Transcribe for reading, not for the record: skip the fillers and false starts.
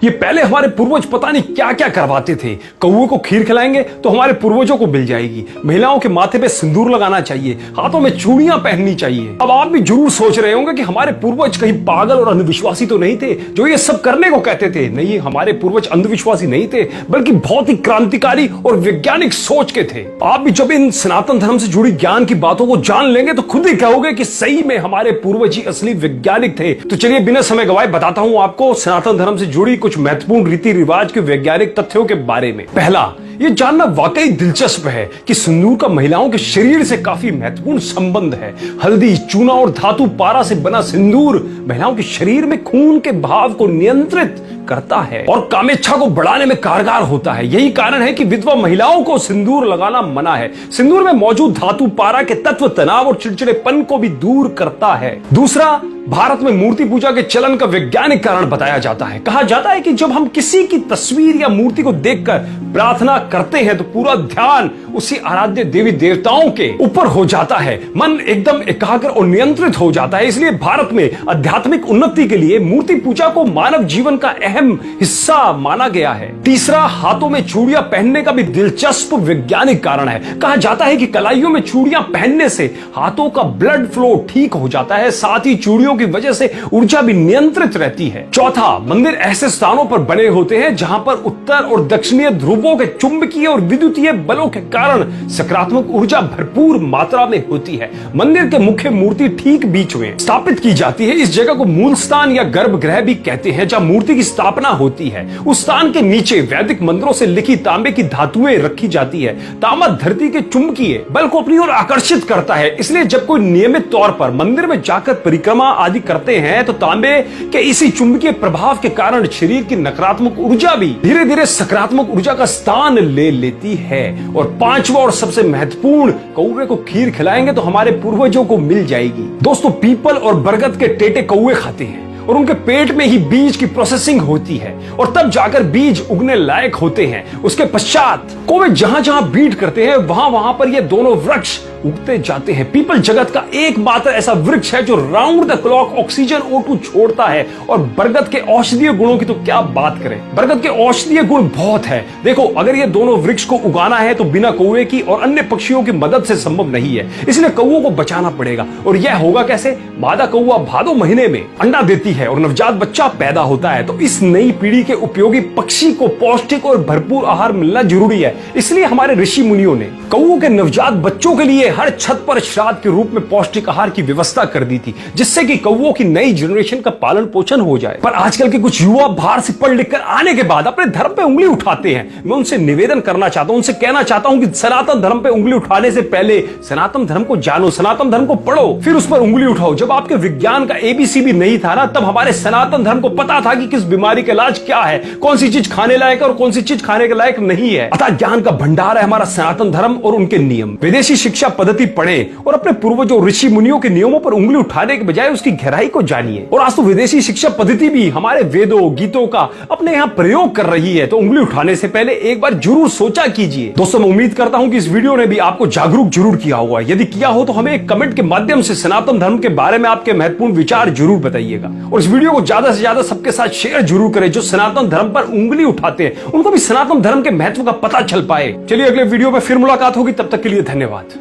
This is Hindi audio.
ये पहले हमारे पूर्वज पता नहीं क्या क्या करवाते थे। कौवे को खीर खिलाएंगे तो हमारे पूर्वजों को मिल जाएगी। महिलाओं के माथे पे सिंदूर लगाना चाहिए, हाथों में चूड़ियां पहननी चाहिए। अब आप भी जरूर सोच रहे होंगे कि हमारे पूर्वज कहीं पागल और अंधविश्वासी तो नहीं थे जो ये सब करने को कहते थे। नहीं, हमारे पूर्वज अंधविश्वासी नहीं थे, बल्कि बहुत ही क्रांतिकारी और वैज्ञानिक सोच के थे। आप भी जब इन सनातन धर्म से जुड़ी ज्ञान की बातों को जान लेंगे तो खुद ही कहोगे कि सही में हमारे पूर्वज ही असली वैज्ञानिक थे। तो चलिए बिना समय गवाए बताता हूं आपको सनातन धर्म से जुड़ी कुछ महत्वपूर्ण रीति रिवाज के वैज्ञानिक तथ्यों के बारे में। पहला, ये जानना वाकई दिलचस्प है कि सिंदूर का महिलाओं के शरीर से काफी महत्वपूर्ण संबंध है। हल्दी, चूना और धातु पारा से बना सिंदूर महिलाओं के शरीर में खून के बहाव को नियंत्रित करता है और कामेच्छा को बढ़ाने में कारगर होता है। यही कारण है कि विधवा महिलाओं को सिंदूर लगाना मना है। सिंदूर में मौजूद धातु पारा के तत्व तनाव और चिड़चिड़ेपन को भी दूर करता है। दूसरा, भारत में मूर्ति पूजा के चलन का वैज्ञानिक कारण बताया जाता है। कहा जाता है कि जब हम किसी की तस्वीर या मूर्ति को देखकर प्रार्थना करते हैं तो पूरा ध्यान उसी आराध्य देवी देवताओं के ऊपर हो जाता है। मन एकदम एकाग्र और नियंत्रित हो जाता है। इसलिए भारत में आध्यात्मिक उन्नति के लिए मूर्ति पूजा को मानव जीवन का अहम हिस्सा माना गया है। तीसरा, हाथों में चूड़ियां पहनने का भी दिलचस्प वैज्ञानिक कारण है। कहा जाता है कि कलाइयों में चूड़ियां पहनने से हाथों का ब्लड फ्लो ठीक हो जाता है, साथ ही चूड़ियों की वजह से ऊर्जा भी नियंत्रित रहती है। चौथा, मंदिर ऐसे स्थानों पर बने होते हैं जहां पर उत्तर और दक्षिणीय ध्रुवों के चुंबकीय और विद्युतीय बलों के कारण सकारात्मक ऊर्जा भरपूर मात्रा में होती है। मंदिर के मुख्य मूर्ति ठीक बीच में स्थापित की जाती है। इस जगह को मूल स्थान या गर्भगृह भी कहते हैं जहां मूर्ति की स्थापना होती है। उस स्थान के नीचे वैदिक मंत्रों से लिखी तांबे की धातुएं रखी जाती है। तांबा धरती के चुंबकीय बल को अपनी ओर आकर्षित करता है। इसलिए जब कोई नियमित तौर पर मंदिर में जाकर परिक्रमा आदि करते हैं तो तांबे के इसी चुंबकीय प्रभाव के कारण शरीर की नकारात्मक ऊर्जा भी धीरे धीरे सकारात्मक ऊर्जा का स्थान ले लेती है। और पांचवा और सबसे महत्वपूर्ण, कौवे को खीर खिलाएंगे तो हमारे पूर्वजों को मिल जाएगी। दोस्तों, पीपल और बरगद के टेटे कौवे खाते हैं और उनके पेट में ही बीज की प्रोसेसिंग होती है और तब जाकर बीज उगने लायक होते हैं। उसके पश्चात कौवे जहां जहां बीट करते हैं वहां वहां पर ये दोनों वृक्ष उगते जाते हैं। पीपल जगत का एकमात्र ऐसा वृक्ष है जो round the clock oxygen O2 छोड़ता है। और बरगद के औषधीय गुणों की तो क्या बात करें, बरगद के औषधीय गुण बहुत है। देखो, अगर ये दोनों वृक्ष को उगाना है तो बिना कौवे की और अन्य पक्षियों की मदद से संभव नहीं है। इसलिए कौवों को बचाना पड़ेगा। और यह होगा कैसे? मादा कौवा भादो महीने में अंडा देती है और नवजात बच्चा पैदा होता है। तो इस नई पीढ़ी के उपयोगी पक्षी को पौष्टिक और भरपूर आहार मिलना जरूरी है। इसलिए हमारे ऋषि मुनियों ने कौवों के नवजात बच्चों के लिए हर छत पर श्राद्ध के रूप में पौष्टिक आहार की व्यवस्था कर दी थी, जिससे कि कौवों की नई जनरेशन का पालन पोषण हो जाए। पर आजकल के कुछ युवा बाहर से पढ़ लिख कर आने के बाद अपने धर्म पे उंगली उठाते हैं। मैं उनसे निवेदन करना चाहता हूं, उनसे कहना चाहता हूं कि सनातन धर्म पे उंगली उठाने से पहले सनातन धर्म को जानो, सनातन धर्म को पढ़ो, फिर उस पर उंगली उठाओ। जब आपके विज्ञान का ABC भी नहीं था ना, तब हमारे सनातन धर्म को पता था कि किस बीमारी का इलाज क्या है, कौन सी चीज खाने लायक और कौन सी चीज खाने के लायक नहीं है। अतः ज्ञान का भंडार है हमारा सनातन धर्म और उनके नियम। विदेशी शिक्षा पद्धति पढ़े और अपने पूर्वजों ऋषि मुनियों के नियमों पर उंगली उठाने के बजाय उसकी गहराई को जानिए। और आज तो विदेशी शिक्षा पद्धति भी हमारे वेदों गीतों का अपने यहाँ प्रयोग कर रही है। तो उंगली उठाने से पहले एक बार जरूर सोचा कीजिए। दोस्तों, मैं उम्मीद करता हूं कि इस वीडियो ने भी आपको जागरूक जरूर किया होगा। यदि किया हो तो हमें एक कमेंट के माध्यम से सनातन धर्म के बारे में आपके महत्वपूर्ण विचार जरूर बताइएगा। और इस वीडियो को ज्यादा से ज्यादा सबके साथ शेयर जरूर करें जो सनातन धर्म पर उंगली उठाते हैं, उनको भी सनातन धर्म के महत्व का पता चल पाए। चलिए अगले वीडियो में फिर मुलाकात होगी, तब तक के लिए धन्यवाद।